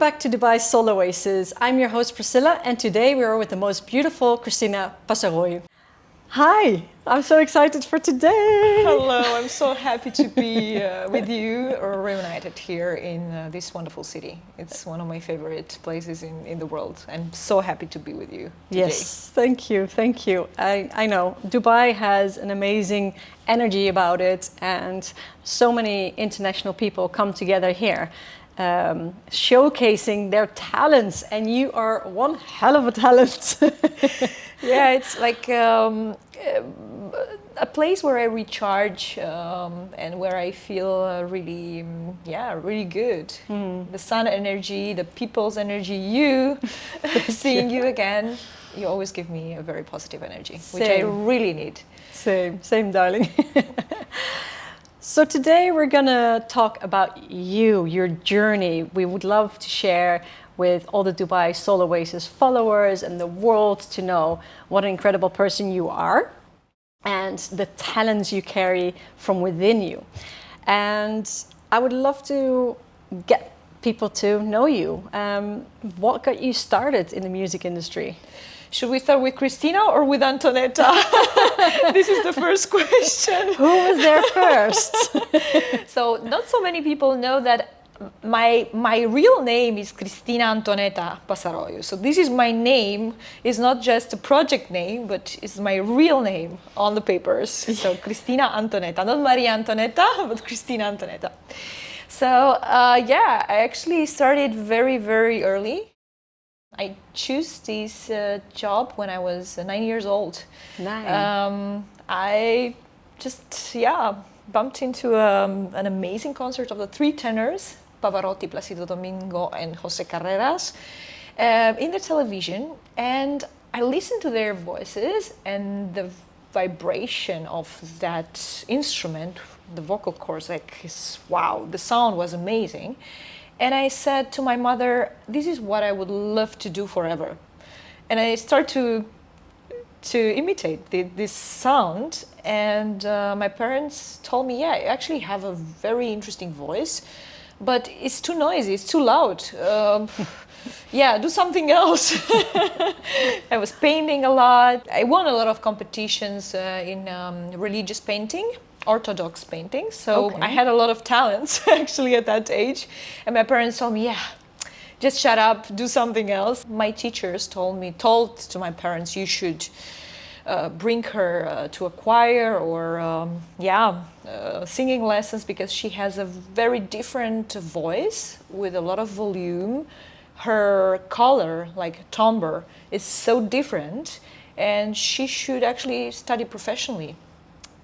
back to Dubai Soul Oasis. I'm your host Priscilla, and today we are with the most beautiful Cristina Pasaroiu. Hi, I'm so excited for today. Hello, I'm so happy to be with you reunited here in this wonderful city. It's one of my favorite places in the world. I'm so happy to be with you today. Yes, thank you, thank you. I know Dubai has an amazing energy about it, and so many international people come together here, showcasing their talents, and you are one hell of a talent. Yeah, it's like a place where I recharge and where I feel really good. The sun energy, the people's energy, you, seeing you again, you always give me a very positive energy, which I really need. Same, darling. So today we're gonna talk about you, your journey. We would love to share with all the Dubai Soul Oasis followers and the world to know what an incredible person you are and the talents you carry from within you. And I would love to get people to know you. What got you started in the music industry? Should we start with Cristina or with AntoNetta? This is the first question. Who was there first? So not so many people know that my real name is Cristina AntoNetta Pasaroiu. So this is my name. It's not just a project name, but it's my real name on the papers. So Cristina AntoNetta, not Maria Antonietta, but Cristina AntoNetta. So I actually started very, very early. I chose this job when I was 9 years old. I just bumped into an amazing concert of the three tenors, Pavarotti, Placido Domingo, and Jose Carreras, in the television, and I listened to their voices and the vibration of that instrument, the vocal cords, wow, the sound was amazing. And I said to my mother, this is what I would love to do forever. And I started to imitate this sound, and my parents told me, yeah, you actually have a very interesting voice, but it's too noisy, it's too loud. Do something else. I was painting a lot. I won a lot of competitions in religious painting, Orthodox painting. So I had a lot of talents actually at that age. And my parents told me, just shut up, do something else. My teachers told to my parents, you should bring her to a choir or singing lessons, because she has a very different voice with a lot of volume. Her color, like timbre, is so different, and she should actually study professionally.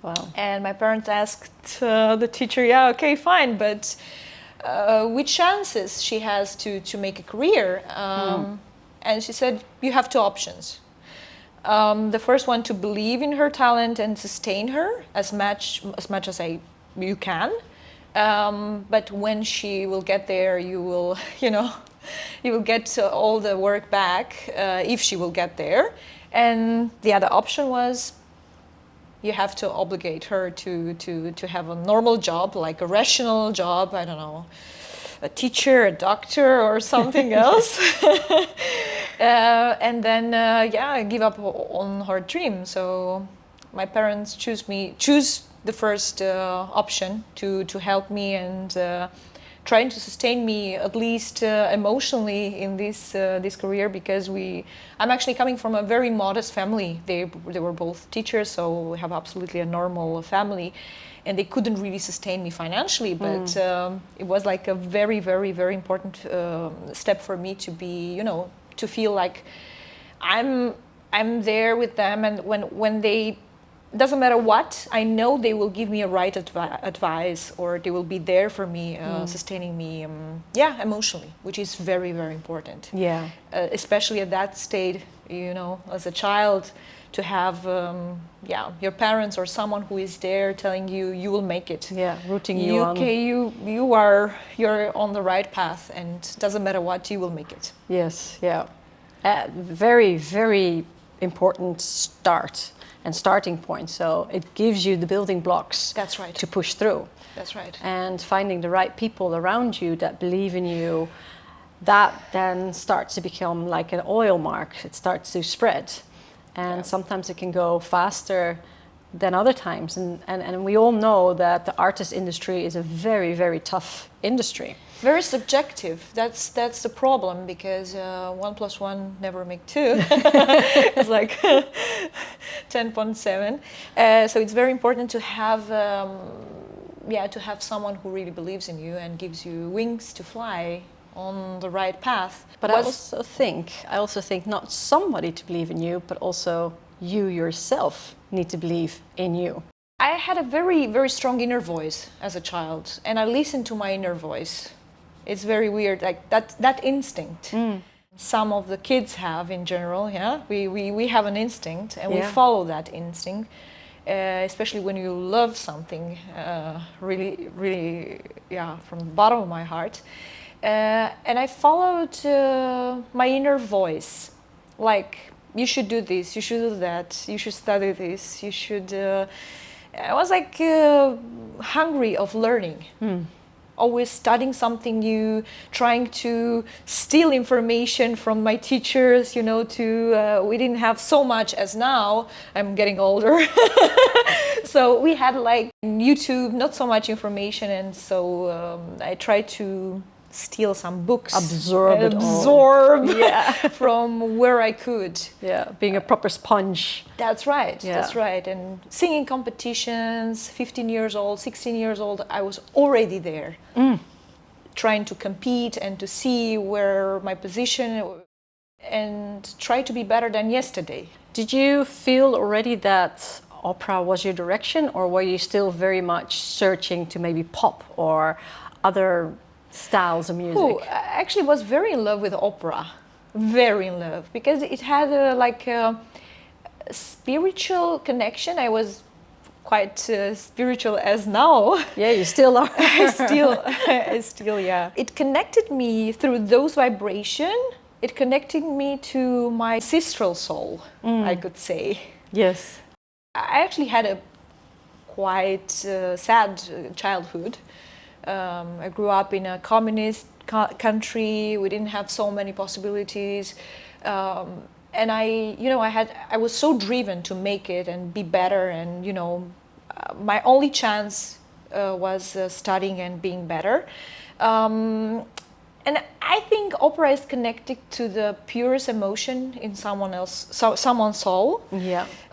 Wow. And my parents asked the teacher, okay, fine, but which chances she has to make a career? And she said, you have two options. The first one, to believe in her talent and sustain her as much as you can. But when she will get there, you will, you will get all the work back if she will get there. And the other option was, you have to obligate her to have a normal job, like a rational job, I don't know, a teacher, a doctor, or something else. And then give up on her dream. So my parents choose the first option to help me and trying to sustain me at least emotionally in this career, because I'm actually coming from a very modest family. They were both teachers, so we have absolutely a normal family, and they couldn't really sustain me financially, but it was like a very, very, very important step for me to be, to feel like I'm there with them, and when they, doesn't matter what, I know they will give me a right advice, or they will be there for me, sustaining me, emotionally, which is very, very important. Yeah. Especially at that stage, as a child, to have your parents or someone who is there telling you, you will make it. Yeah, rooting you on. You're on the right path, and doesn't matter what, you will make it. Yes, yeah. Very, very important start and starting point. So it gives you the building blocks. That's right. To push through. That's right. And finding the right people around you that believe in you, that then starts to become like an oil mark. It starts to spread. And sometimes it can go faster than other times. And we all know that the artist industry is a very, very tough industry. Very subjective. That's the problem, because 1 + 1 never make 2. It's like 10.7. So it's very important to have someone who really believes in you and gives you wings to fly on the right path. But I also think not somebody to believe in you, but also you yourself need to believe in you. I had a very, very strong inner voice as a child, and I listened to my inner voice. It's very weird, like that instinct. Some of the kids have in general, yeah. We have an instinct, and we follow that instinct, especially when you love something really, really, from the bottom of my heart. And I followed my inner voice, like, you should do this, you should do that, you should study this, you should... I was like hungry of learning. Always studying something new, trying to steal information from my teachers, we didn't have so much as now. I'm getting older. So we had like YouTube, not so much information, and so I tried to steal some books, absorb from where I could. Being a proper sponge. That's right. That's right. And singing competitions, 15 years old, 16 years old, I was already there, trying to compete and to see where my position, and try to be better than yesterday. Did you feel already that opera was your direction, or were you still very much searching to maybe pop or other styles of music? I actually was very in love with opera, very in love, because it had a spiritual connection. I was quite spiritual as now. Yeah, you still are. I still, yeah. It connected me through those vibrations. It connected me to my ancestral soul, I could say. Yes. I actually had a quite sad childhood. I grew up in a communist country. We didn't have so many possibilities, and I was so driven to make it and be better. And my only chance was studying and being better. And I think opera is connected to the purest emotion in someone's soul,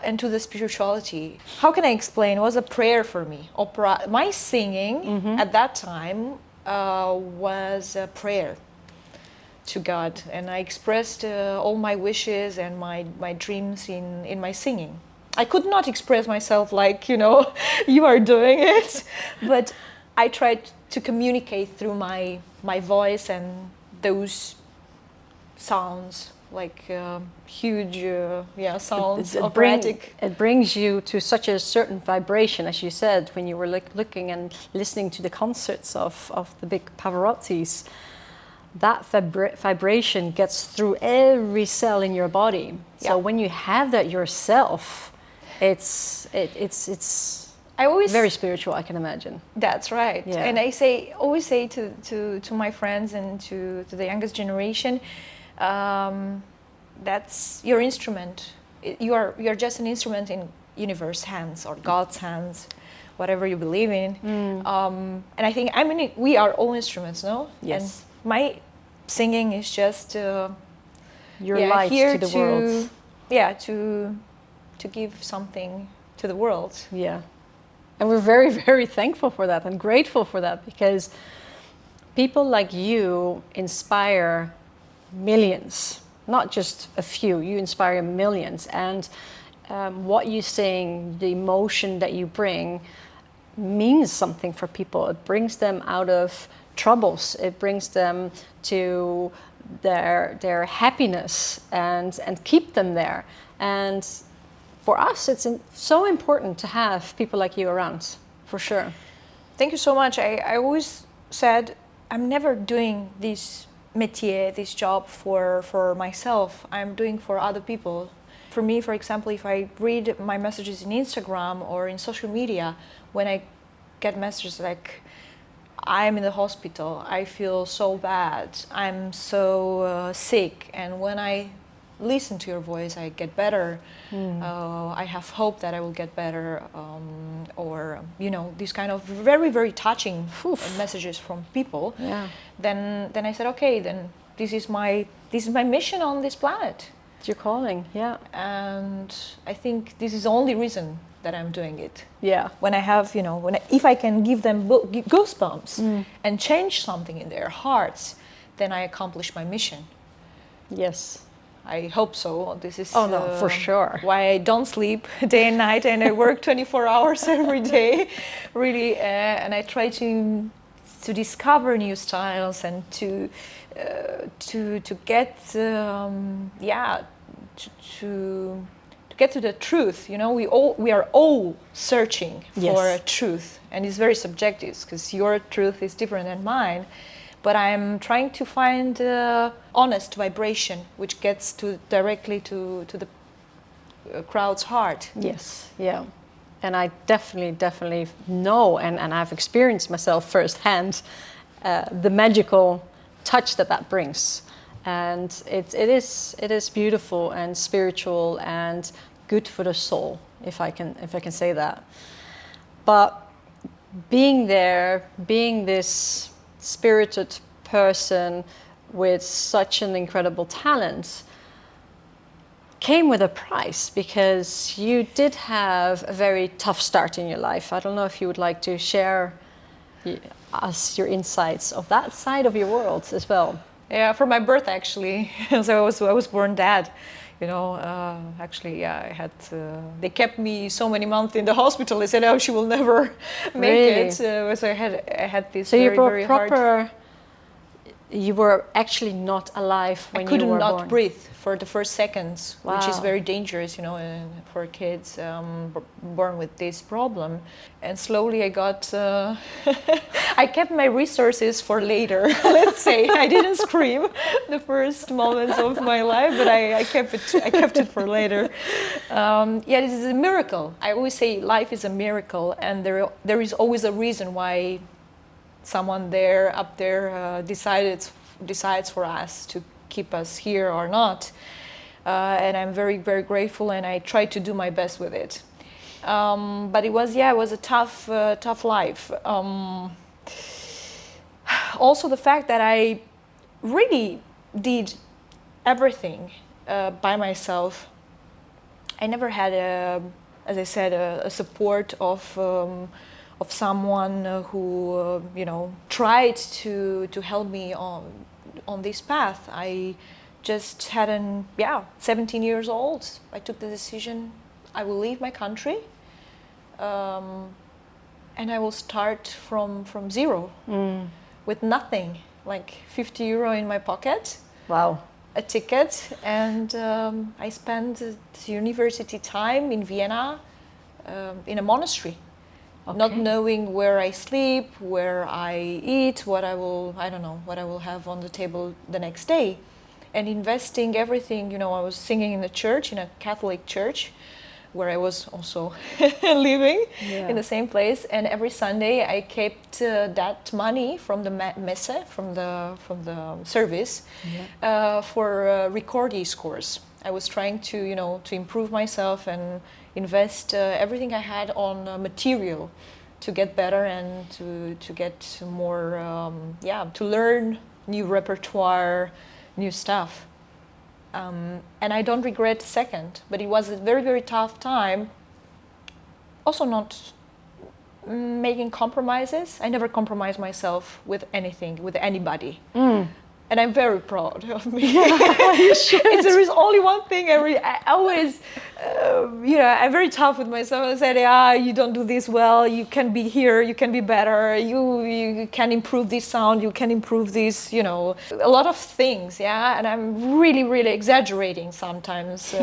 and to the spirituality. How can I explain? It was a prayer for me. Opera, my singing at that time was a prayer to God, and I expressed all my wishes and my dreams in my singing. I could not express myself like you are doing it, but I tried to communicate through my voice and those sounds, like huge sounds, operatic. It brings you to such a certain vibration, as you said, when you were looking and listening to the concerts of the big Pavarottis. That vibration gets through every cell in your body. So when you have that yourself, it's very spiritual, I can imagine. That's right. Yeah. And I always say to my friends and to the youngest generation, that's your instrument. You're just an instrument in universe's hands or God's hands, whatever you believe in. And I think we are all instruments, no? Yes. And my singing is just your light here to the world. Yeah, to give something to the world. Yeah. And we're very, very thankful for that and grateful for that, because people like you inspire millions, not just a few. You inspire millions. And what you sing, the emotion that you bring, means something for people. It brings them out of troubles. It brings them to their happiness and keep them there. And for us, it's so important to have people like you around, for sure. Thank you so much. I always said, I'm never doing this métier, this job for myself. I'm doing for other people. For me, for example, if I read my messages in Instagram or in social media, when I get messages like, I'm in the hospital, I feel so bad, I'm so sick, and when I listen to your voice, I get better. I have hope that I will get better, or these kind of very, very touching messages from people. Yeah. Then I said, okay, then this is my mission on this planet. It's your calling, yeah. And I think this is the only reason that I'm doing it. Yeah. When I have, if I can give them goosebumps and change something in their hearts, then I accomplish my mission. Yes. I hope so. This is for sure. Why I don't sleep day and night, and I work 24 hours every day, really. And I try to discover new styles and to get to get to the truth. We are all searching for a truth, and it's very subjective because your truth is different than mine. But I'm trying to find honest vibration, which gets directly to the crowd's heart. Yes, yeah. And I definitely know, and I've experienced myself firsthand, the magical touch that brings. And it is beautiful and spiritual and good for the soul, if I can say that. But being there, being this spirited person with such an incredible talent came with a price, because you did have a very tough start in your life. I don't know if you would like to share us your insights of that side of your world as well. Yeah, for my birth actually. So I was born dead. Actually, yeah, I had. They kept me so many months in the hospital. They said, "Oh, she will never make it." So I had this. So very, very proper. hard. You were actually not alive when you were born. I could not breathe for the first seconds, which is Wow. very dangerous, for kids born with this problem. And slowly I got, I kept my resources for later, let's say. I didn't scream the first moments of my life, but I kept it for later. This is a miracle. I always say life is a miracle, and there is always a reason why someone up there decides for us to keep us here or not, and I'm very, very grateful, and I try to do my best with it. But it was a tough life. Also, the fact that I really did everything by myself. I never had, as I said, a support of someone who tried to help me on this path. I just had 17 years old. I took the decision, I will leave my country, and I will start from zero, with nothing, like 50 euro in my pocket. Wow. A ticket, and I spent university time in Vienna in a monastery. Okay. Not knowing where I sleep, where I eat, what I will have on the table the next day, and investing everything. I was singing in a church, in a Catholic church, where I was also living in the same place. And every Sunday I kept that money from the messe, from the service, for recording course. I was trying to improve myself and invest everything I had on material to get better and to get more, to learn new repertoire, new stuff. And I don't regret a second, but it was a very, very tough time. Also not making compromises. I never compromised myself with anything, with anybody. And I'm very proud of me. Yeah, you should. There is only one thing I always, I'm very tough with myself. I said, you don't do this well. You can be here. You can be better. You can improve this sound. You can improve this, a lot of things. Yeah. And I'm really, really exaggerating sometimes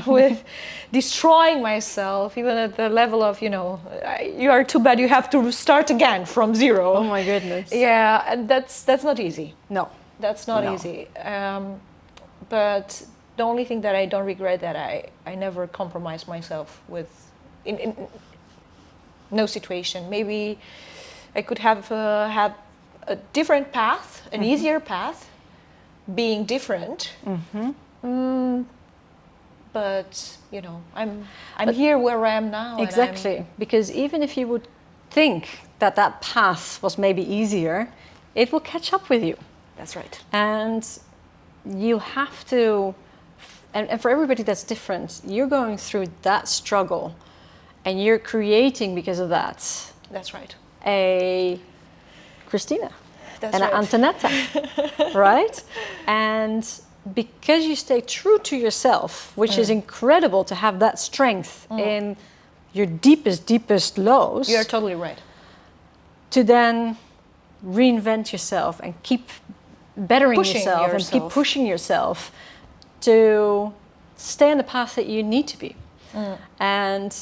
with destroying myself, even at the level of, you are too bad. You have to start again from zero. Oh my goodness. Yeah. And that's not easy. No. That's not easy. But the only thing that I don't regret that I never compromised myself with in no situation. Maybe I could have had a different path, an easier path, being different. But you know, I'm here where I am now. Exactly, because even if you would think that that path was maybe easier, it will catch up with you. That's right. And you have to, and for everybody that's different, you're going through that struggle and you're creating because of that. That's right. A Cristina. That's and right. an AntoNetta, right? And because you stay true to yourself, which is incredible to have that strength in your deepest lows. You're totally right. To then reinvent yourself and keep bettering yourself and keep pushing yourself to stay on the path that you need to be. And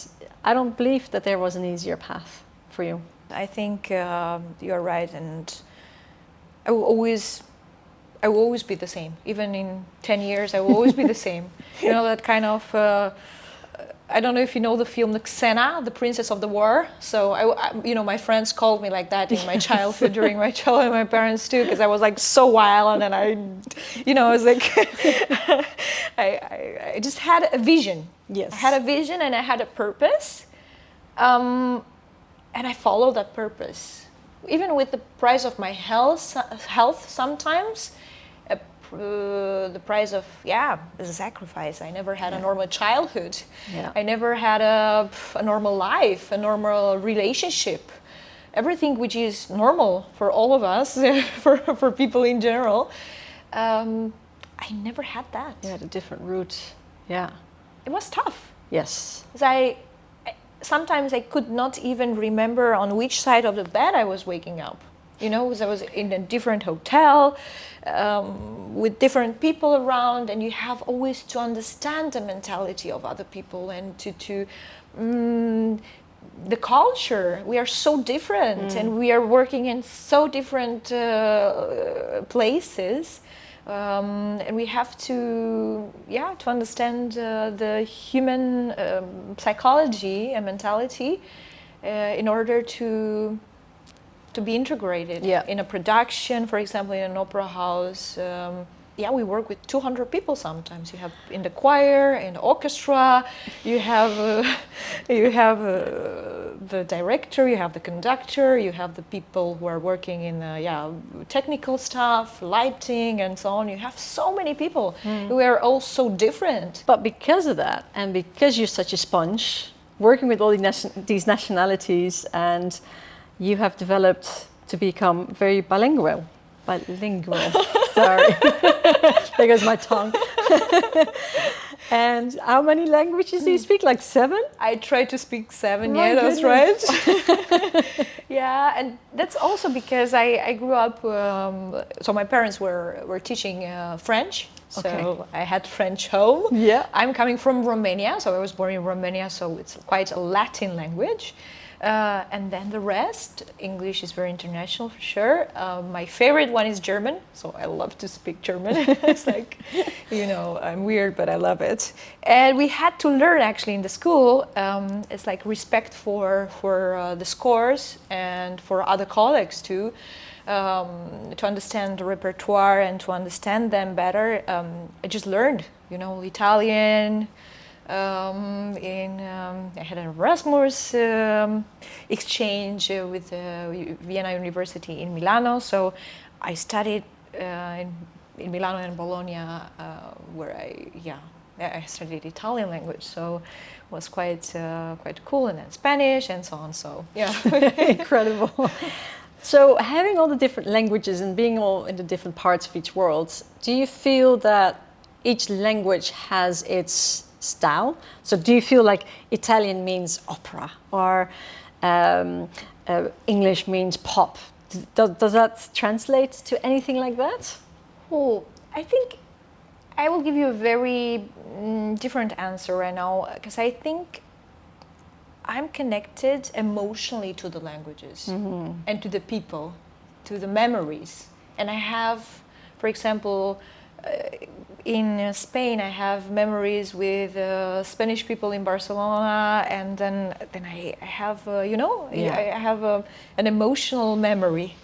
I don't believe that there was an easier path for you. I think you're right, and I will always be the same. Even in 10 years, I will always be the same. You know, that kind of, I don't know if you know the film Xena, the Princess of the War. So, you know, my friends called me like that in my childhood, during my childhood, my parents too, because I was like so wild, and I was like, I just had a vision. Yes. I had a vision and I had a purpose. And I followed that purpose, even with the price of my health sometimes, the price of, the sacrifice. I never had a normal childhood. Yeah. I never had a normal life, a normal relationship. Everything which is normal for all of us, for people in general. I never had that. You had a different route. Yeah. It was tough. Yes. Because sometimes I could not even remember on which side of the bed I was waking up. You know, because I was in a different hotel with different people around, and you have always to understand the mentality of other people and to the culture. We are so different, and we are working in so different places. And we have to understand the human psychology and mentality in order to be integrated in a production. For example, in an opera house, we work with 200 people sometimes. You have in the choir, in the orchestra, you have the director, you have the conductor, you have the people who are working in technical stuff, lighting, and so on. You have so many people. We are all so different. But because of that, and because you're such a sponge, working with all these nationalities, and you have developed to become very bilingual. Sorry, there goes my tongue. And how many languages do you speak? Like 7? I try to speak 7. My That's goodness. right. And that's also because I grew up. So my parents were teaching French. So I had French home. Yeah. I'm coming from Romania, so I was born in Romania. So it's quite a Latin language. And then the rest, English is very international for sure. My favorite one is German, so I love to speak German. It's like, I'm weird, but I love it. And we had to learn actually in the school. It's like respect for the scores and for other colleagues too, to understand the repertoire and to understand them better. I just learned, Italian. I had an Erasmus exchange with Vienna University in Milano, so I studied in Milano and Bologna, where I studied Italian language, so it was quite cool, and then Spanish and so on. So Incredible. So having all the different languages and being all in the different parts of each world, do you feel that each language has its style? So do you feel like Italian means opera, or English means pop? Does that translate to anything like that? Oh, I think I will give you a very different answer right now, because I think I'm connected emotionally to the languages and to the people, to the memories. And I have, for example, in Spain, I have memories with Spanish people in Barcelona, and then I have, I have an emotional memory.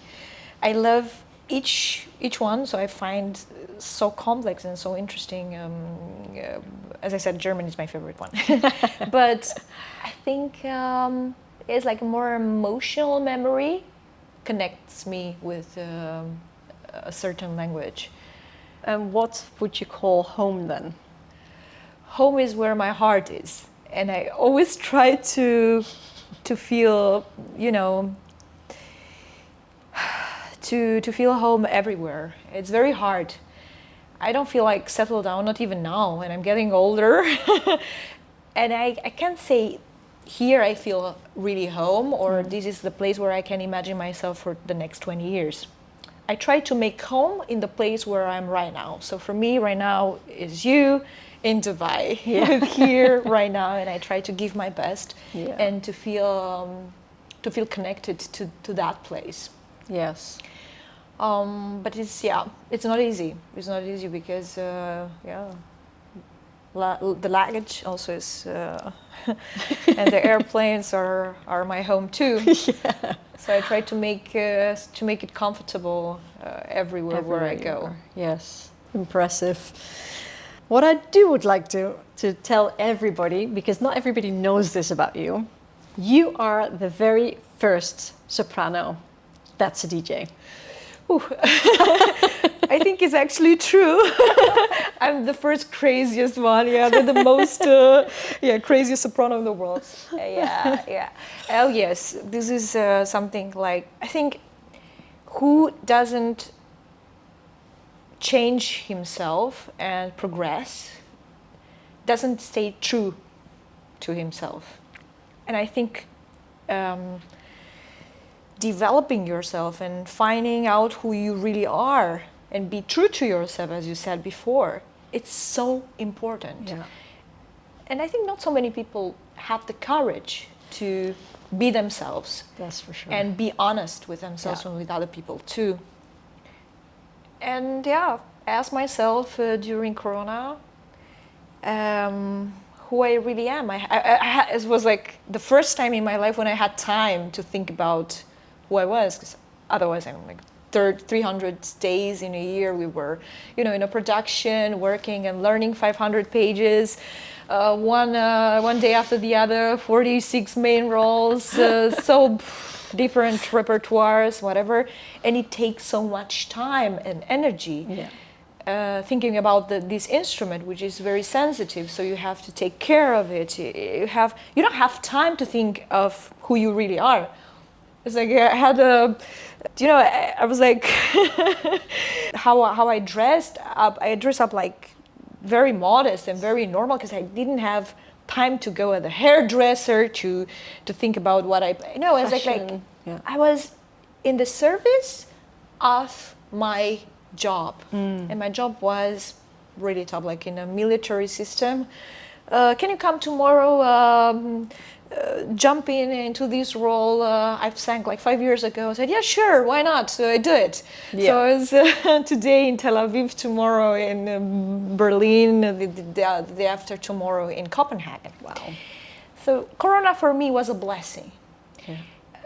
I love each one, so I find so complex and so interesting. As I said, German is my favorite one, but I think it's like a more emotional memory connects me with a certain language. And what would you call home then? Home is where my heart is, and I always try to feel, to feel home everywhere. It's very hard. I don't feel like settled down, not even now, and I'm getting older. And I can't say here I feel really home, or this is the place where I can imagine myself for the next 20 years. I try to make home in the place where I'm right now. So for me right now is you in Dubai, here right now, and I try to give my best and to feel connected to that place. Yes. But it's not easy. It's not easy because the luggage also is, and the airplanes are my home too. So I try to make it comfortable everywhere where I go. Yes, impressive. What I would like to tell everybody, because not everybody knows this about you, you are the very first soprano that's a DJ. I think it's actually true. I'm the first craziest one. Yeah, the most craziest soprano in the world. Yeah. Oh yes, this is something like, I think, who doesn't change himself and progress doesn't stay true to himself. And I think developing yourself and finding out who you really are and be true to yourself, as you said before, it's so important. Yeah. And I think not so many people have the courage to be themselves. That's for sure. And be honest with themselves and with other people too. And ask myself during Corona who I really am. It was like the first time in my life when I had time to think about who I was, because otherwise I'm like 300 days in a year we were, in a production, working and learning 500 pages, one day after the other, 46 main roles, so different repertoires, whatever, and it takes so much time and energy. Thinking about this instrument, which is very sensitive, so you have to take care of it. You don't have time to think of who you really are. It's like I had I was like, how I dressed up. I dressed up like very modest and very normal because I didn't have time to go at the hairdresser to think about what I. No, I was like I was in the service of my job, and my job was really tough, like in a military system. Can you come tomorrow? Jump into this role. I've sang like 5 years ago. I said, yeah, sure, why not? So I do it. So I was today in Tel Aviv, tomorrow in Berlin, the day after tomorrow in Copenhagen. Wow. So Corona for me was a blessing.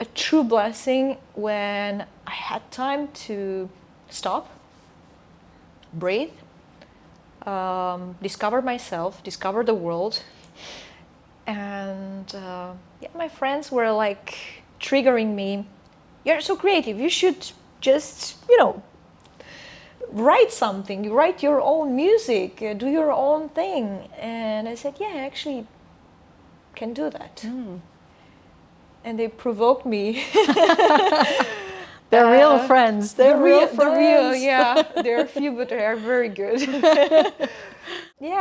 A true blessing when I had time to stop, breathe, discover myself, discover the world. And my friends were like triggering me. You're so creative. You should just, write something. You write your own music, do your own thing. And I said, yeah, I actually can do that. And they provoked me. They're real friends. They're real friends. They're real, They're a few, but they are very good.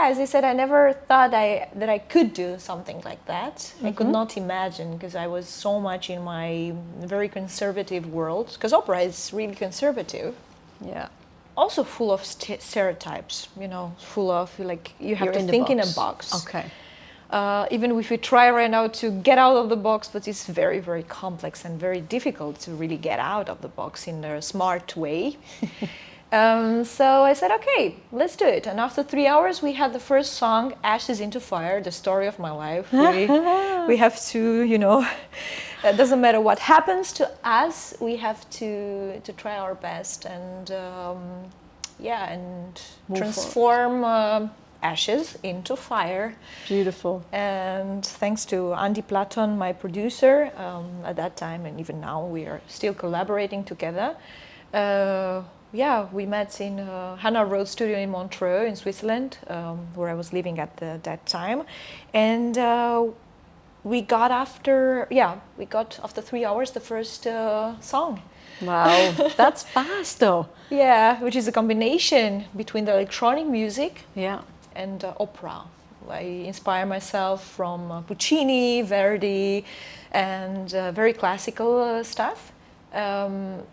As I said, I never thought that I could do something like that. I could not imagine, because I was so much in my very conservative world. Because opera is really conservative. Yeah. Also full of stereotypes, full of, like, you have to think in a box. Okay. Even if we try right now to get out of the box, but it's very, very complex and very difficult to really get out of the box in a smart way. So I said, okay, let's do it. And after 3 hours, we had the first song, Ashes into Fire, the story of my life. We have to, It doesn't matter what happens to us, we have to try our best and and Move transform ashes into fire. Beautiful. And thanks to Andy Platon, my producer, at that time and even now, we are still collaborating together. We met in Hannah Road Studio in Montreux in Switzerland, where I was living at that time. And we got after 3 hours the first song. Wow, that's fast though. Yeah, which is a combination between the electronic music and opera. I inspire myself from Puccini, Verdi, and very classical stuff, and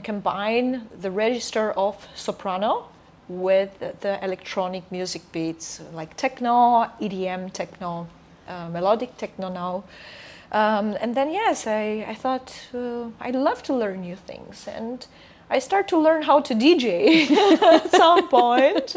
combine the register of soprano with the electronic music beats like techno, EDM techno, melodic techno now. And then I thought I'd love to learn new things, and I start to learn how to DJ at some point.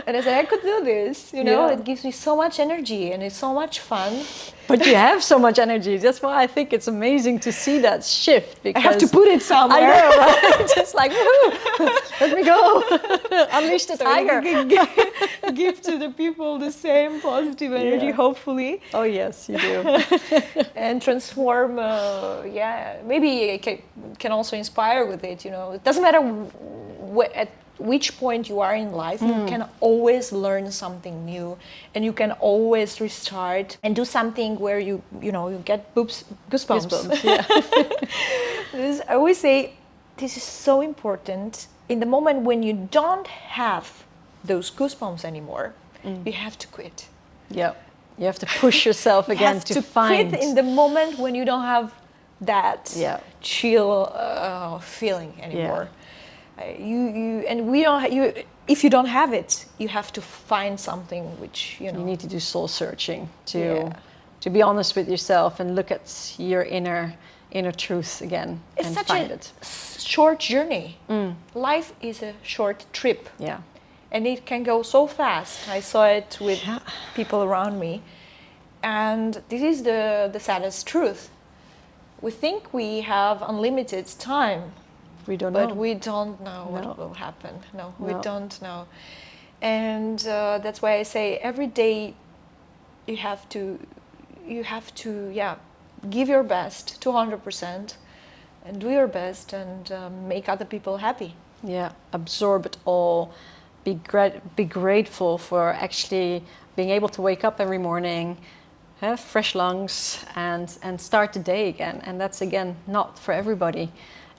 And I said I could do this, it gives me so much energy and it's so much fun. But you have so much energy. That's why I think it's amazing to see that shift. Because I have to put it somewhere. I know, right? Just like, woohoo, let me go. Unleash the tiger. Give to the people the same positive energy, hopefully. Oh, yes, you do. And transform, maybe I can also inspire with it, It doesn't matter at which point you are in life, you can always learn something new, and you can always restart and do something where you get goosebumps. Yeah. I always say this is so important. In the moment when you don't have those goosebumps anymore, you have to quit. Yeah, you have to push yourself again to find. Quit in the moment when you don't have that chill feeling anymore. If you don't have it, you have to find something which you need to do soul searching to be honest with yourself and look at your inner truth again. It's and such find a it. short journey. Life is a short trip. Yeah. And it can go so fast. I saw it with people around me. And this is the saddest truth. We think we have unlimited time. We don't know. But we don't know what will happen. No, we don't know. And that's why I say every day you have to give your best, 200%, and do your best and make other people happy. Yeah, absorb it all. Be grateful for actually being able to wake up every morning, have fresh lungs, and start the day again. And that's, again, not for everybody.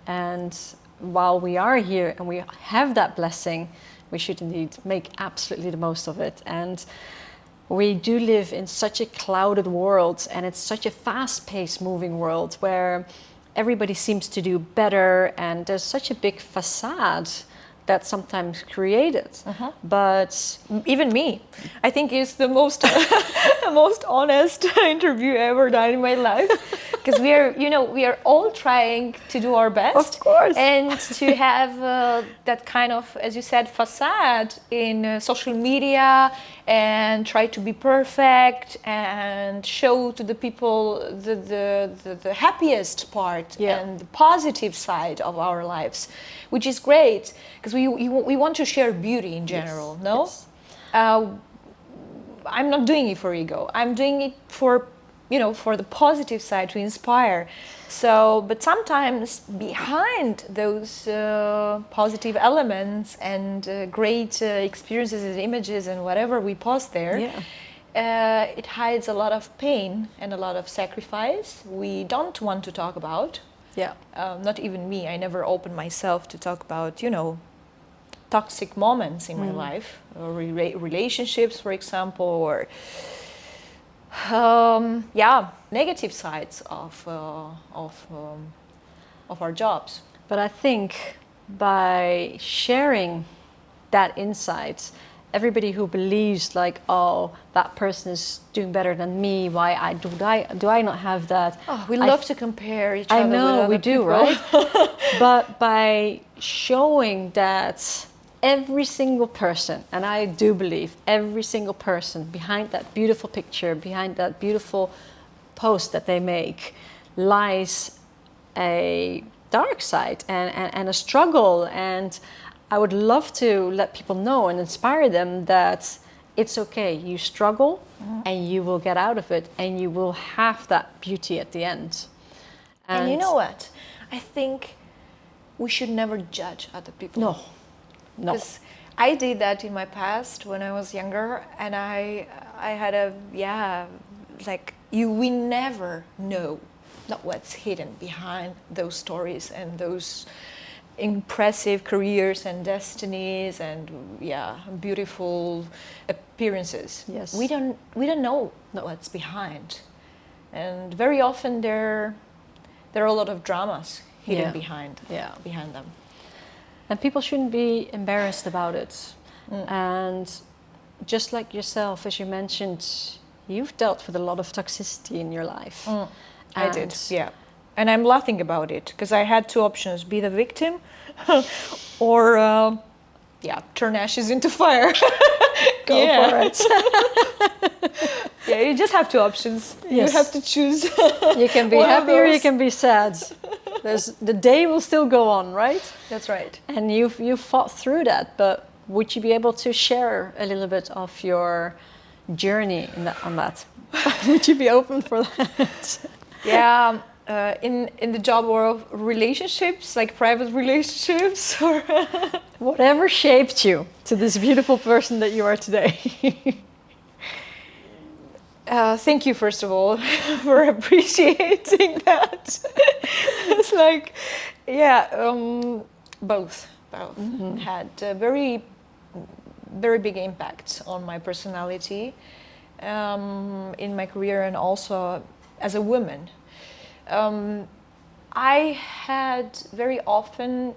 And while we are here and we have that blessing, we should indeed make absolutely the most of it. And we do live in such a clouded world, and it's such a fast-paced moving world where everybody seems to do better, and there's such a big facade that's sometimes created. But even me, I think is the most most honest interview ever done in my life, because we are all trying to do our best, of course, and to have that kind of, as you said, facade in social media, and try to be perfect and show to the people the happiest part and the positive side of our lives, which is great, because we want to share beauty in general. Yes. I'm not doing it for ego. I'm doing it for the positive side, to inspire. So, but sometimes behind those positive elements and great experiences and images and whatever we post there, it hides a lot of pain and a lot of sacrifice we don't want to talk about. Yeah. Not even me. I never open myself to talk about, toxic moments in my life, or relationships, for example, or negative sides of our jobs. But I think by sharing that insight, everybody who believes like, oh, that person is doing better than me, why do I not have that? Oh, we love to compare each other. I know, with other we do, people. right? But by showing that every single person, and I do believe every single person behind that beautiful picture, behind that beautiful post that they make, lies a dark side and a struggle. And I would love to let people know and inspire them that it's okay. You struggle and you will get out of it, and you will have that beauty at the end. And you know what? I think we should never judge other people. No. Because I did that in my past when I was younger, and I had we never know what's hidden behind those stories and those impressive careers and destinies and beautiful appearances. Yes. We don't know what's behind, and very often there are a lot of dramas hidden behind them. And people shouldn't be embarrassed about it. And just like yourself, as you mentioned, you've dealt with a lot of toxicity in your life. I did, yeah. And I'm laughing about it because I had two options: be the victim, or turn ashes into fire. Go for it. Yeah, you just have two options. Yes. You have to choose. You can be happy or you can be sad. The day will still go on, right? That's right. And you fought through that, but would you be able to share a little bit of your journey on that? Would you be open for that? Yeah, in the job world, relationships, like private relationships, or whatever shaped you to this beautiful person that you are today. Thank you, first of all, for appreciating that. It's like, both had a very, very big impact on my personality, in my career, and also as a woman. I had very often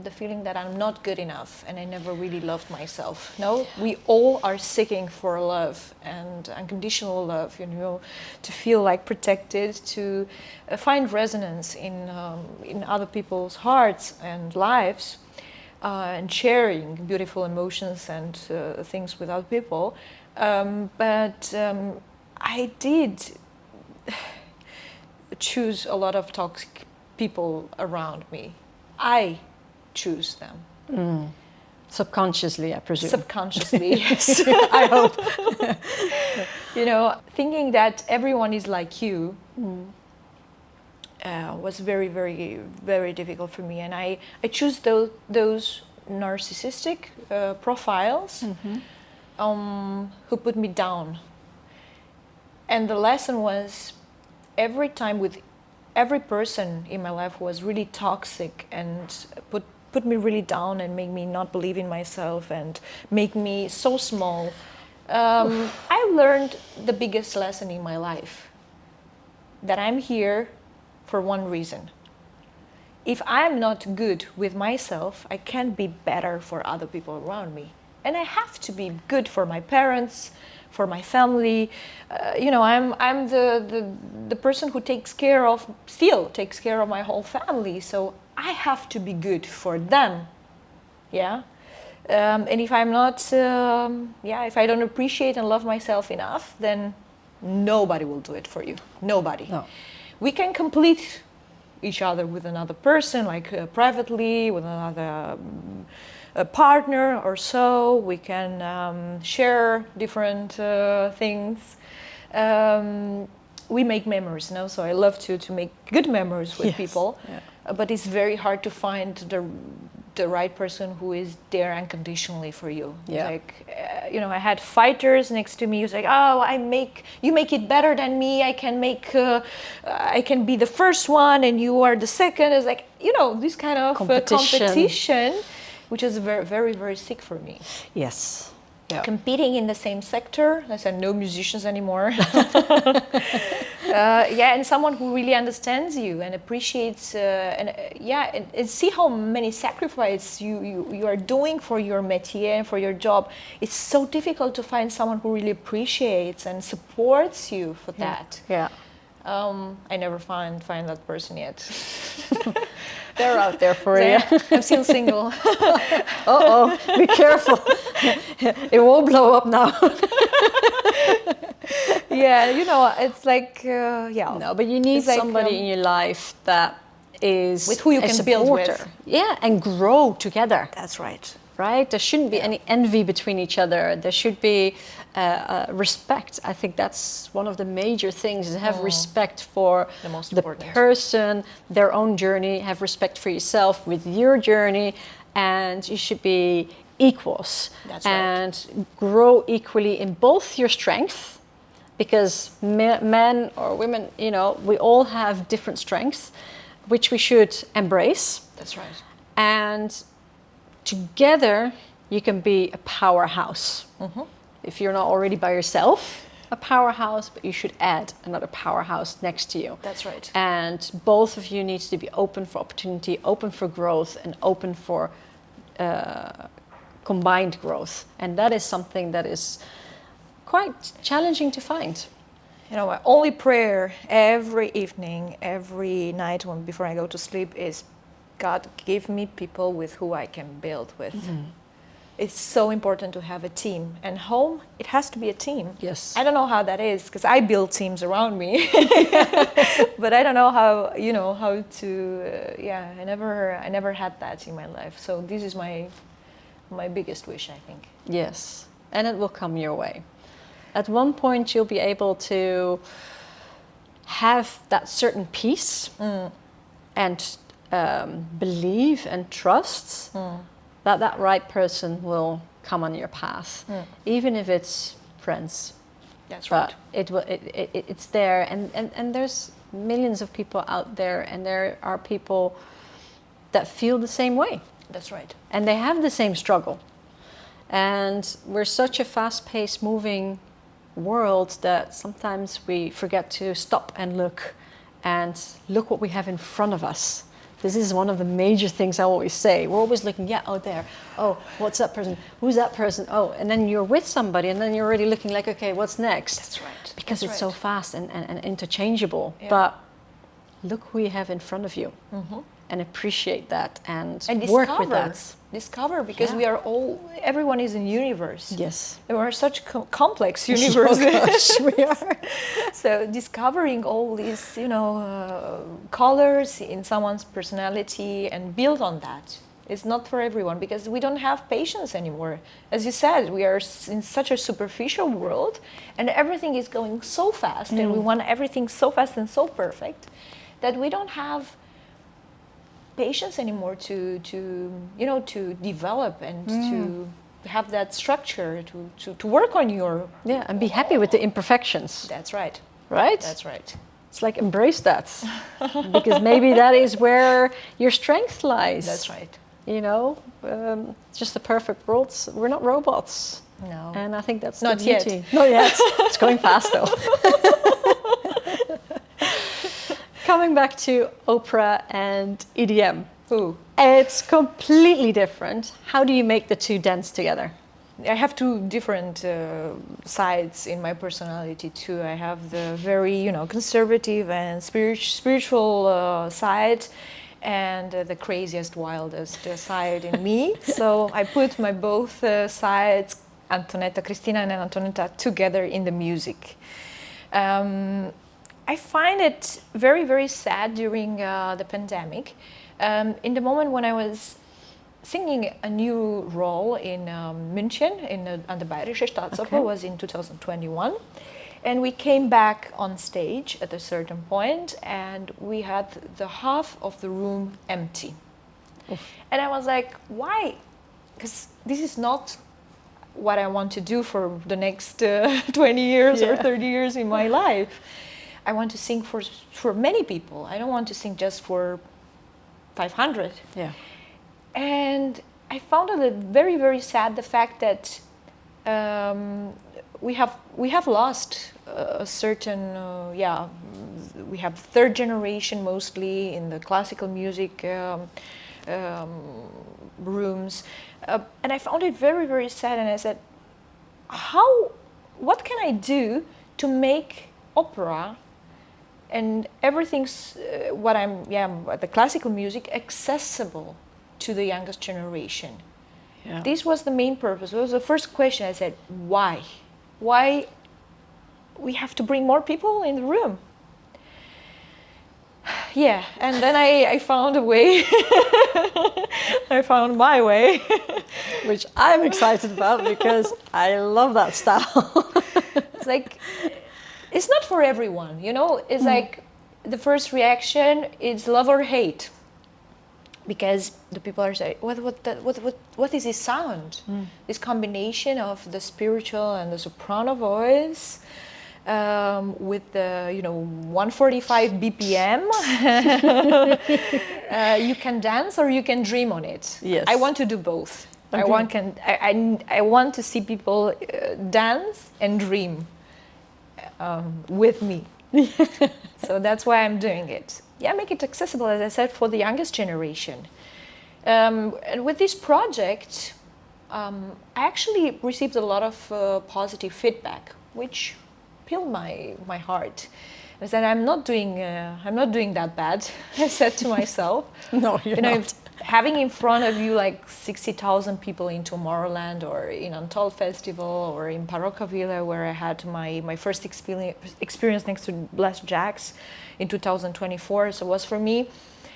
the feeling that I'm not good enough, and I never really loved myself. No, we all are seeking for love and unconditional love, to feel like protected, to find resonance in other people's hearts and lives, and sharing beautiful emotions and things with other people. But I did choose a lot of toxic people around me. I choose them. Subconsciously, I presume. Subconsciously, yes. I hope. Thinking that everyone is like you was very, very, very difficult for me. And I choose those narcissistic profiles who put me down. And the lesson was, every time with every person in my life was really toxic and put me really down and make me not believe in myself and make me so small. I learned the biggest lesson in my life, that I'm here for one reason. If I'm not good with myself, I can't be better for other people around me. And I have to be good for my parents, for my family. I'm the person who still takes care of my whole family. So I have to be good for them. Yeah. And if I'm not, if I don't appreciate and love myself enough, then nobody will do it for you. Nobody. No. We can complete each other with another person, like privately, with another a partner or so. We can share different things. We make memories, so I love to make good memories with people. Yeah. But it's very hard to find the right person who is there unconditionally for you. Yeah. Like, I had fighters next to me. It's like, oh, you make it better than me. I can be the first one and you are the second. It's like, this kind of competition, which is very, very, very sick for me. Yes. Yeah. Competing in the same sector. I said no musicians anymore. And someone who really understands you and appreciates, and see how many sacrifices you are doing for your métier and for your job. It's so difficult to find someone who really appreciates and supports you for that. Yeah. I never find that person yet. They're out there for you. I'm still single. Uh-oh, be careful. It won't blow up now. Yeah, you know, it's like, yeah. No, but you need It's like, somebody in your life that is with who you a can build with. supporter. Yeah, and grow together. That's right. Right? There shouldn't be any envy between each other. There should be respect. I think that's one of the major things, is have respect for the person, their own journey, have respect for yourself with your journey, and you should be equals. That's and right. grow equally in both your strengths, because men or women, you know, we all have different strengths, which we should embrace. That's right. And together, you can be a powerhouse. If you're not already by yourself, a powerhouse, but you should add another powerhouse next to you. That's right. And both of you need to be open for opportunity, open for growth, and open for combined growth. And that is something that is quite challenging to find. You know, my only prayer every evening, every night before I go to sleep is, God, give me people with who I can build with. It's so important to have a team. And home, it has to be a team. Yes. I don't know how that is, because I build teams around me. But I don't know how, you know, how to, I never had that in my life. So this is my biggest wish, I think. Yes, and it will come your way. At one point, you'll be able to have that certain peace and believe and trust that that right person will come on your path, even if it's friends. That's right. But it's there, and there's millions of people out there, and there are people that feel the same way. That's right. And they have the same struggle. And we're such a fast-paced moving world that sometimes we forget to stop and look what we have in front of us. This is one of the major things I always say. We're always looking, oh, there. Oh, what's that person? Who's that person? Oh, and then you're with somebody, and then you're already looking like, okay, what's next? That's right. Because it's so fast and interchangeable. Yeah. But look who you have in front of you. And appreciate that and work with that. Discover, because we are everyone is in universe. Yes. And we're such complex universe. Oh gosh, we are. So discovering all these, you know, colors in someone's personality and build on that. It's not for everyone, because we don't have patience anymore. As you said, we are in such a superficial world, and everything is going so fast, and we want everything so fast and so perfect, that we don't have patience anymore to develop and to have that structure to work on your and be happy with the imperfections. That's right. Right? That's right. It's like embrace that, because maybe that is where your strength lies. That's right. You know, just the perfect world. We're not robots. No. And I think that's not the beauty. Yet. Not yet. It's going fast though. Coming back to opera and EDM. Ooh. It's completely different. How do you make the two dance together? I have two different sides in my personality too. I have the very, you know, conservative and spiritual side, and the craziest, wildest side in me. So I put my both sides, AntoNetta, Cristina and AntoNetta, together in the music. I find it very, very sad during the pandemic. In the moment when I was singing a new role in München, on the Bayerische Staatsoper, was in 2021. And we came back on stage at a certain point, and we had the half of the room empty. Oof. And I was like, why? Because this is not what I want to do for the next 20 years or 30 years in my life. I want to sing for many people. I don't want to sing just for 500. Yeah. And I found it very, very sad, the fact that we have lost a certain we have third generation mostly in the classical music rooms, and I found it very, very sad. And I said, what can I do to make opera and everything's the classical music accessible to the youngest generation? Yeah. This was the main purpose. It was the first question. I said, why we have to bring more people in the room. Yeah, and then I found a way. I found my way. Which I'm excited about because I love that style. It's like, it's not for everyone, you know? It's like the first reaction is love or hate. Because the people are saying, what is this sound? This combination of the spiritual and the soprano voice. With the 145 BPM, you can dance or you can dream on it. Yes. I want to do both. Okay. I want to see people dance and dream with me. So that's why I'm doing it. Yeah, make it accessible, as I said, for the youngest generation. And with this project, I actually received a lot of positive feedback, which filled my heart. I said, I'm not doing that bad. I said to myself, No, you're not. if having in front of you like 60,000 people in Tomorrowland or in Antol Festival or in Parroca Villa, where I had my first experience next to Blessed Jacks in 2024. So it was for me,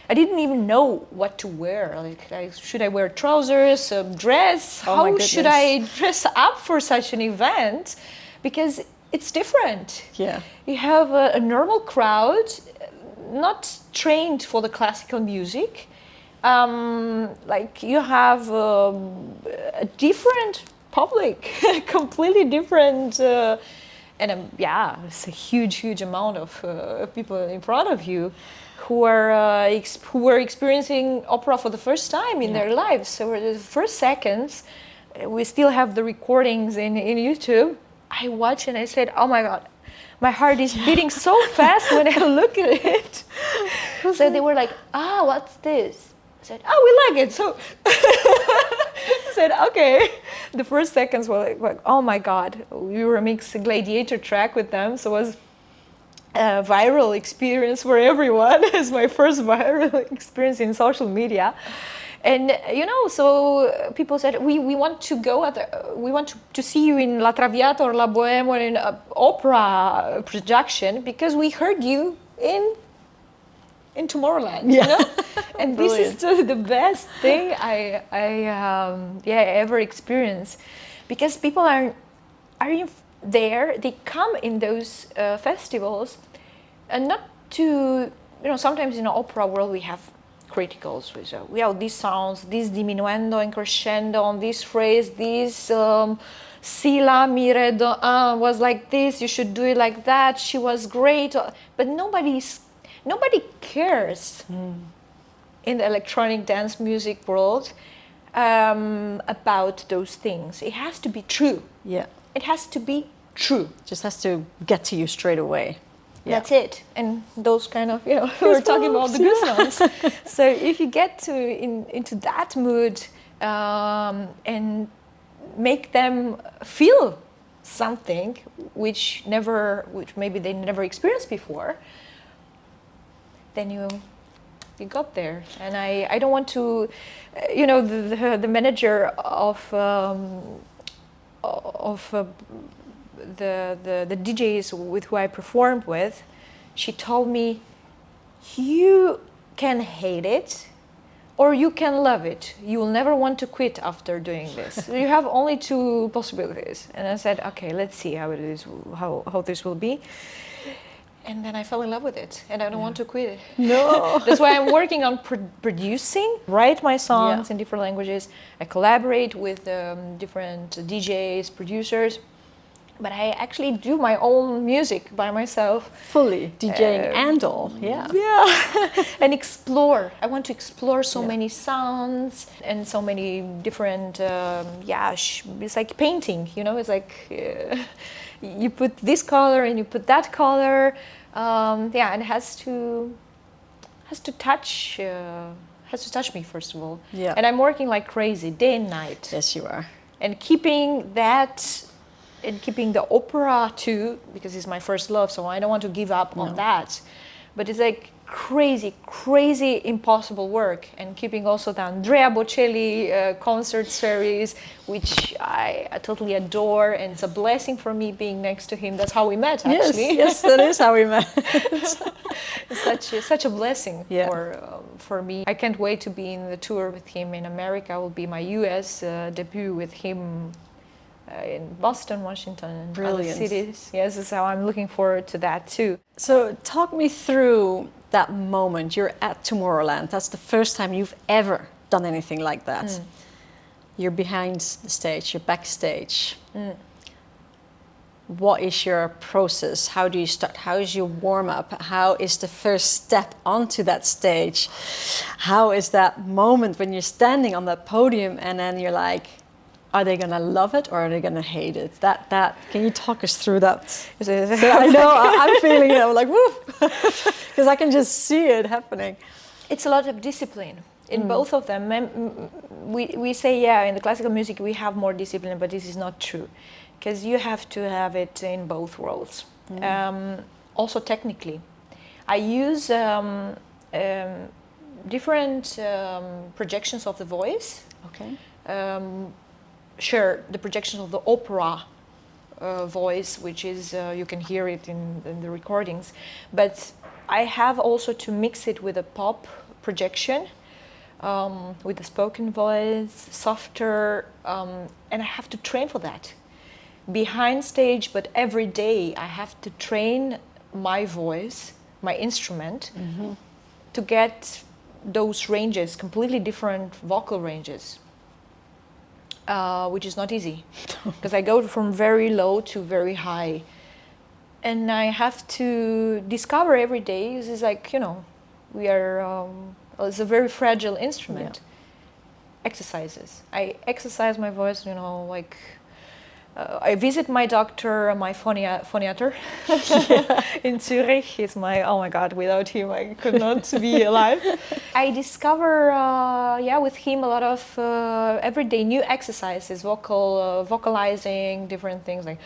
I didn't even know what to wear. Like, should I wear trousers, a dress? Oh my How should I dress up for such an event? Because it's different. Yeah. You have a normal crowd, not trained for the classical music. Like you have a different public, completely different, and it's a huge amount of people in front of you who were experiencing opera for the first time in their lives. So the first seconds, we still have the recordings in YouTube. I watched and I said, oh my God, my heart is beating so fast when I look at it. So they were like, what's this? I said, we like it. So I said, okay. The first seconds were like, oh my God, we remixed a Gladiator track with them. So it was a viral experience for everyone. It's my first viral experience in social media. And so people said, we want to go we want to see you in La Traviata or La Bohème or in an opera projection because we heard you in Tomorrowland, you know? And this is the best thing I ever experienced, because people are there, they come in those festivals, and not to, sometimes in the opera world we have criticals. We have these sounds, this diminuendo and crescendo on this phrase, this si la mi re do was like this, you should do it like that, she was great, but nobody cares in the electronic dance music world about those things. It has to be true. Yeah. It has to be true. Just has to get to you straight away. Yeah. That's it. And those kind of, we're talking about the goosebumps. So if you get into that mood and make them feel something which maybe they never experienced before, then you got there. And I don't want to, the manager of the DJs with who I performed with, she told me, you can hate it or you can love it. You will never want to quit after doing this. You have only two possibilities. And I said, okay, let's see how it is, how this will be. And then I fell in love with it, and I don't want to quit it. No. That's why I'm working on producing, write my songs in different languages. I collaborate with different DJs, producers, but I actually do my own music by myself. Fully, DJing and all, yeah. And explore. I want to explore so many sounds and so many different, it's like painting, It's like you put this color and you put that color, and it has to touch me first of all. Yeah. And I'm working like crazy, day and night. Yes, you are. And keeping that, and keeping the opera too, because it's my first love, so I don't want to give up on that. But it's like crazy impossible work, and keeping also the Andrea Bocelli concert series, which I totally adore, and it's a blessing for me being next to him. That's how we met, actually. Yes, that is how we met. It's such a blessing Yeah. for me. I can't wait to be in the tour with him in America. Will be my US debut with him in Boston, Washington, and other Brilliant. cities. Yes, so I'm looking forward to that too. So talk me through that moment. You're at Tomorrowland. That's the first time you've ever done anything like that. You're behind the stage, you're backstage. What is your process? How do you start? How is your warm-up? How is the first step onto that stage? How is that moment when you're standing on that podium and then you're like, are they gonna love it or are they gonna hate it? That can you talk us through that? So I know I'm feeling it. I'm like, woo, because I can just see it happening. It's a lot of discipline in both of them. We say, yeah, in the classical music we have more discipline, but this is not true, because you have to have it in both worlds. Also technically, I use different projections of the voice. Okay. Sure, the projection of the opera voice, which is, you can hear it in the recordings, but I have also to mix it with a pop projection, with the spoken voice, softer, and I have to train for that. Behind stage, but every day I have to train my voice, my instrument, to get those ranges, completely different vocal ranges. Which is not easy, because I go from very low to very high, and I have to discover every day. This is like, we are. It's a very fragile instrument. Yeah. Exercises. I exercise my voice. Like I visit my doctor, my phoniater in Zurich. He's oh my God, without him I could not be alive. I discover, with him a lot of everyday new exercises, vocalizing, different things like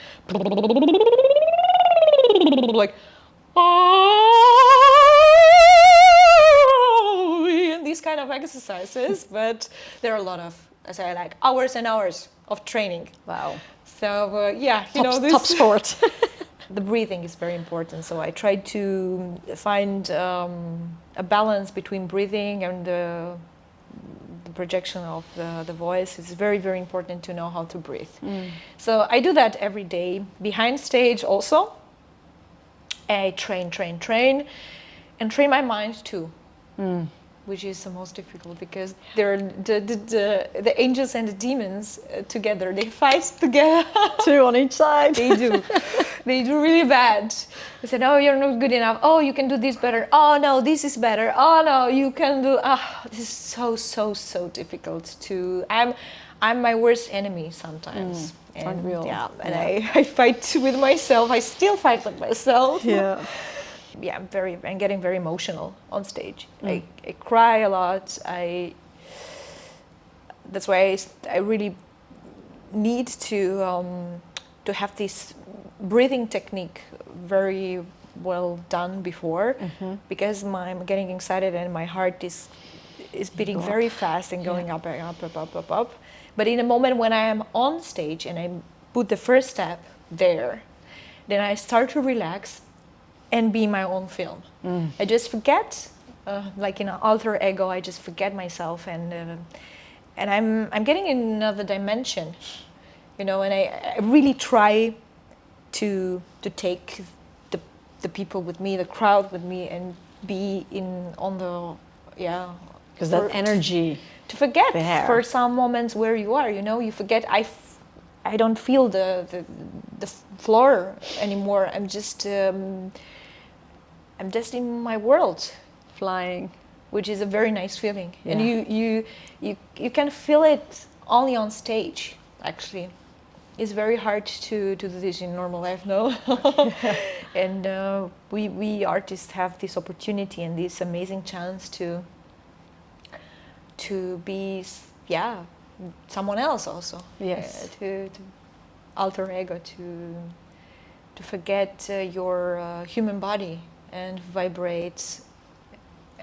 these kind of exercises. But there are a lot of, as I like, hours and hours of training. Wow. So Top sport. The breathing is very important. So I try to find a balance between breathing and the projection of the voice. It's very, very important to know how to breathe. So I do that every day. Behind stage also, I train, and train my mind too. Which is the most difficult, because they're the angels and the demons together. They fight together. Two on each side. They do. They do really bad. They said, "Oh, you're not good enough. Oh, you can do this better. Oh no, this is better. Oh no, you can do." This is so difficult to. I'm my worst enemy sometimes. Unreal. Yeah, and I fight with myself. I still fight with myself. Yeah. Yeah, I'm getting very emotional on stage. I cry a lot. That's why I really need to have this breathing technique very well done before, because I'm getting excited and my heart is beating very fast and going up and up. But in a moment when I am on stage and I put the first step there, then I start to relax and be my own film. I just forget, like in an alter ego, I just forget myself, and I'm getting in another dimension, and I really try to take the people with me, the crowd with me, and be on the because that energy to forget there. For some moments where you are, you forget. I don't feel the floor anymore. I'm just in my world, flying, which is a very nice feeling. Yeah. And you can feel it only on stage. Actually, it's very hard to do this in normal life, no? And we artists have this opportunity and this amazing chance to be someone else also. Yes. To alter ego, to forget your human body and vibrate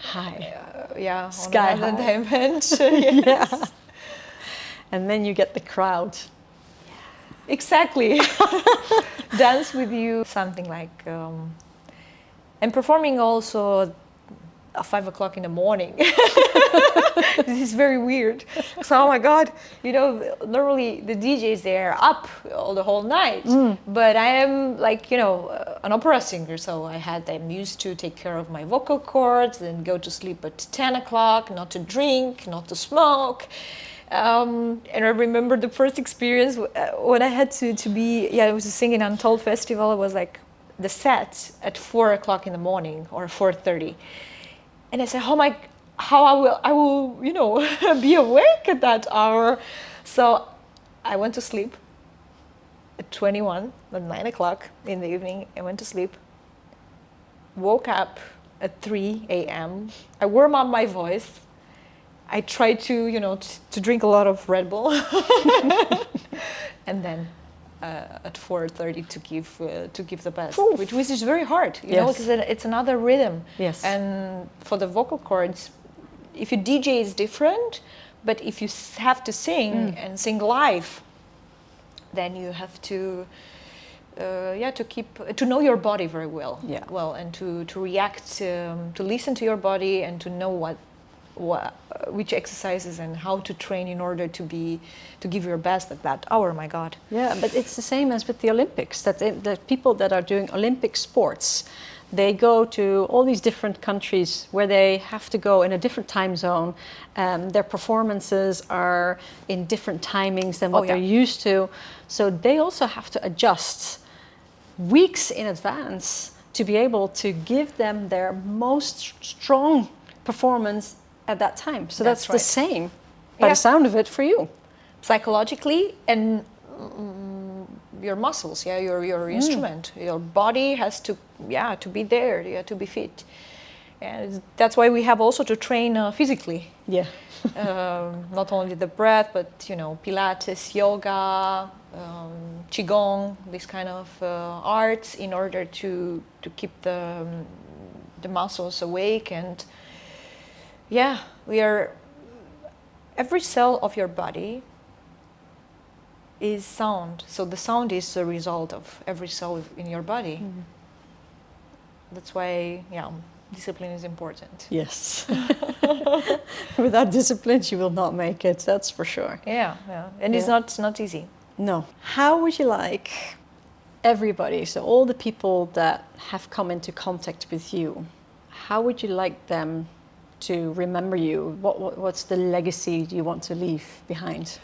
high. Yeah, Sky on another high. dimension. Yes. Yeah. And then you get the crowd. Exactly. Dance with you, something like, and performing also at 5 o'clock in the morning. This is very weird. So, oh my God, you know, normally the DJs, they're up all the whole night, but I am like, you know, an opera singer, so I'm used to take care of my vocal cords and go to sleep at 10 o'clock, not to drink, not to smoke. And I remember the first experience when I had to be, I was singing Untold Festival. It was like the set at 4 o'clock in the morning or 4:30. And I said, how I will, you know, be awake at that hour. So I went to sleep at 21, at 9 o'clock in the evening. I went to sleep, woke up at 3 a.m. I warm up my voice. I tried to, you know, to drink a lot of Red Bull, and then at 4:30 to give the best, which is very hard, you know, because it's another rhythm. Yes. And for the vocal cords, if your DJ is different, but if you have to sing and sing live, then you have to. To know your body very well. Yeah. Well, and to react, to listen to your body, and to know which exercises and how to train in order to give your best at that hour. My God. Yeah, but it's the same as with the Olympics. The people that are doing Olympic sports, they go to all these different countries where they have to go in a different time zone. Their performances are in different timings than what they're used to. So they also have to adjust weeks in advance to be able to give them their most strong performance at that time. So that's the same, by the sound of it, for you. Psychologically and your muscles, your instrument, your body has to be there, to be fit. And that's why we have also to train physically. Yeah. Not only the breath, but, you know, Pilates, yoga, Qigong, this kind of arts, in order to keep the muscles awake. And every cell of your body is sound. So the sound is the result of every cell in your body. Mm-hmm. That's why, discipline is important. Yes. Without discipline, you will not make it, that's for sure. Yeah. And it's not easy. No. How would you like everybody, so all the people that have come into contact with you, how would you like them to remember you? What's the legacy you want to leave behind?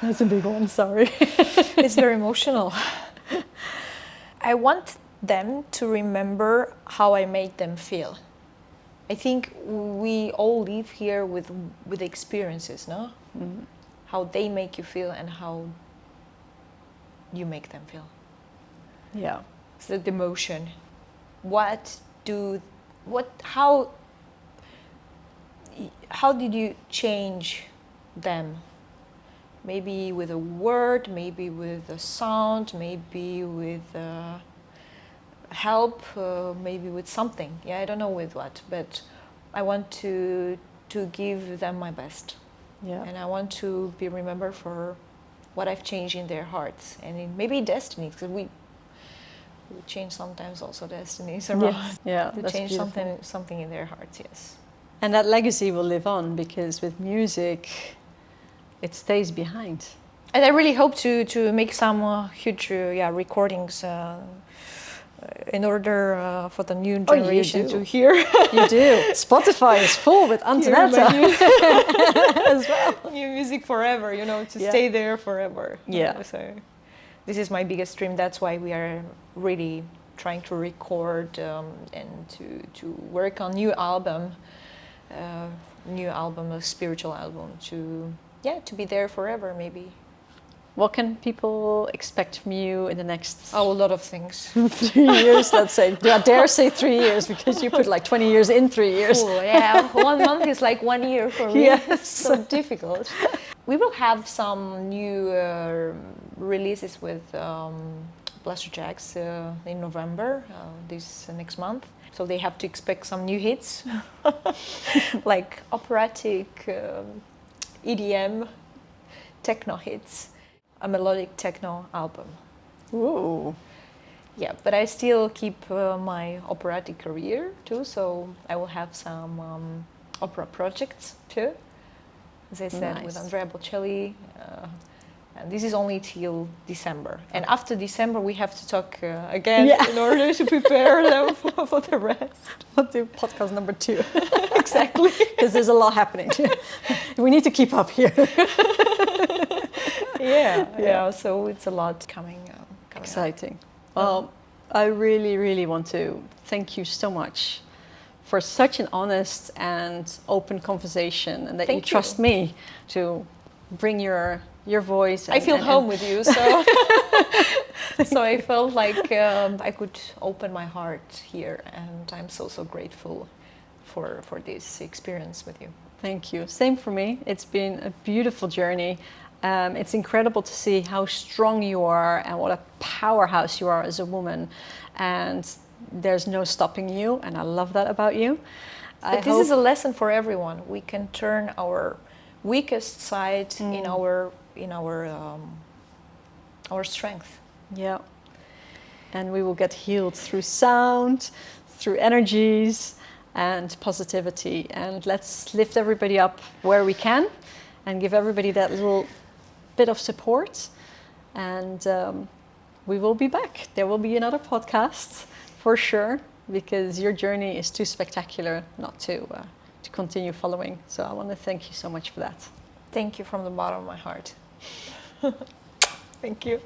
That's a big one, sorry. It's very emotional. I want them to remember how I made them feel. I think we all live here with experiences, no? Mm-hmm. How they make you feel and how you make them feel. Yeah. So the emotion. How did you change them? Maybe with a word, maybe with a sound, maybe with help, maybe with something. I don't know with what, but I want to give them my best. Yeah. And I want to be remembered for what I've changed in their hearts and maybe destinies, because we change sometimes also destinies around. Yes. Yeah, to change something in their hearts. Yes. And that legacy will live on, because with music, it stays behind. And I really hope to make some huge recordings in order for the new generation to hear. You do. Spotify is full with AntoNetta as well. New music forever, to stay there forever. Yeah. So this is my biggest dream. That's why we are really trying to record and to work on new album, a spiritual album, to be there forever, maybe. What can people expect from you in the next... a lot of things. 3 years, let's say. I dare say 3 years, because you put like 20 years in 3 years. Oh, yeah. 1 month is like 1 year for me. Yes. It's so difficult. We will have some new releases with Blaster Jacks in November, this next month. So they have to expect some new hits, like operatic, EDM, techno hits, a melodic techno album. Ooh. Yeah, but I still keep my operatic career too, so I will have some opera projects too, as I said, with Nice. Andrea Bocelli. And this is only till December. And after December, we have to talk again in order to prepare them for the rest. We'll do podcast number 2. Exactly. Because there's a lot happening. We need to keep up here. Yeah. So it's a lot coming Exciting. Well, I really, really want to thank you so much for such an honest and open conversation, and that you trust me to bring your voice. I feel home with you, so so I felt like I could open my heart here, and I'm so grateful for this experience with you. Thank you. Same for me. It's been a beautiful journey. It's incredible to see how strong you are and what a powerhouse you are as a woman, and there's no stopping you, and I love that about you. But this is a lesson for everyone. We can turn our weakest side in our strength. Yeah. And we will get healed through sound, through energies and positivity. And let's lift everybody up where we can and give everybody that little bit of support. And we will be back. There will be another podcast for sure, because your journey is too spectacular not to continue following. So I want to thank you so much for that. Thank you from the bottom of my heart. Thank you.